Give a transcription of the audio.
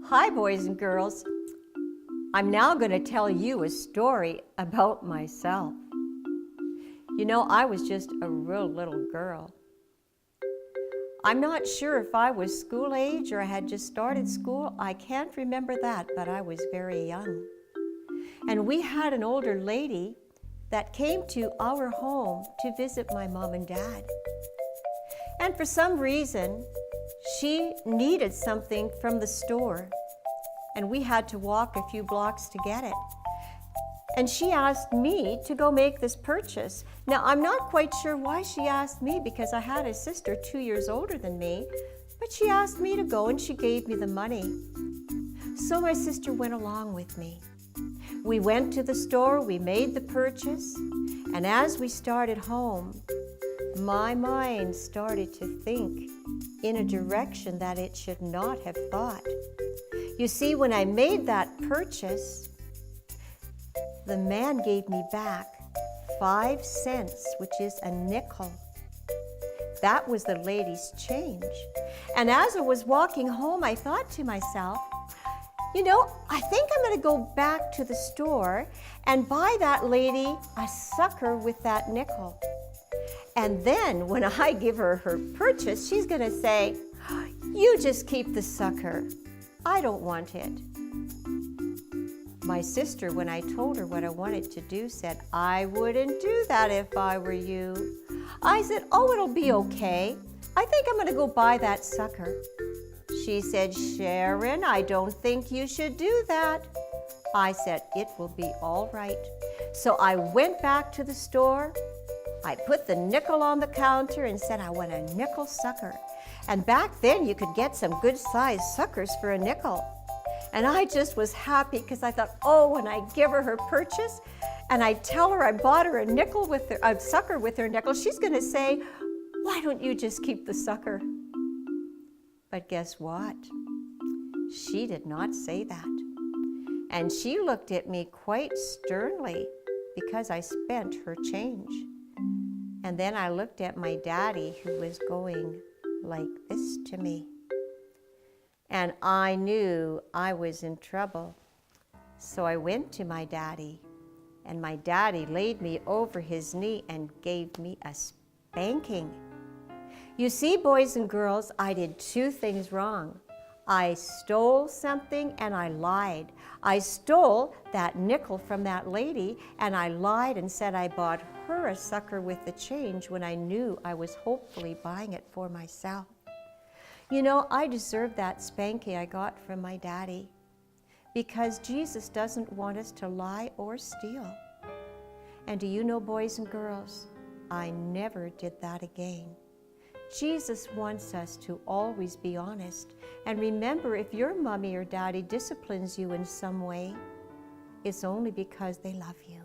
Hi, boys and girls. I'm now going to tell you a story about myself. You know, I was just a real little girl. I'm not sure if I was school age or I had just started school. I can't remember that, but I was very young. And we had an older lady that came to our home to visit my mom and dad. And for some reason, she needed something from the store, and we had to walk a few blocks to get it. And she asked me to go make this purchase. Now, I'm not quite sure why she asked me, because I had a sister 2 years older than me, but she asked me to go and she gave me the money. So my sister went along with me. We went to the store, we made the purchase, and as we started home, my mind started to think in a direction that it should not have thought. You see, when I made that purchase, the man gave me back 5 cents, which is a nickel. That was the lady's change. And as I was walking home, I thought to myself, you know, I think I'm going to go back to the store and buy that lady a sucker with that nickel. And then when I give her her purchase, she's going to say, you just keep the sucker. I don't want it. My sister, when I told her what I wanted to do, said, I wouldn't do that if I were you. I said, oh, it'll be okay. I think I'm going to go buy that sucker. She said, Sharon, I don't think you should do that. I said, it will be all right. So I went back to the store. I put the nickel on the counter and said, I want a nickel sucker. And back then you could get some good sized suckers for a nickel. And I just was happy because I thought, oh, when I give her her purchase and I tell her I bought her a sucker with her nickel, she's going to say, why don't you just keep the sucker? But guess what? She did not say that. And she looked at me quite sternly because I spent her change. And then I looked at my daddy, who was going like this to me. And I knew I was in trouble. So I went to my daddy, and my daddy laid me over his knee and gave me a spanking. You see, boys and girls, I did 2 things wrong. I stole something and I lied. I stole that nickel from that lady, and I lied and said I bought her a sucker with the change when I knew I was hopefully buying it for myself. You know, I deserved that spanking I got from my daddy, because Jesus doesn't want us to lie or steal. And do you know, boys and girls, I never did that again. Jesus wants us to always be honest. And remember, if your mommy or daddy disciplines you in some way, it's only because they love you.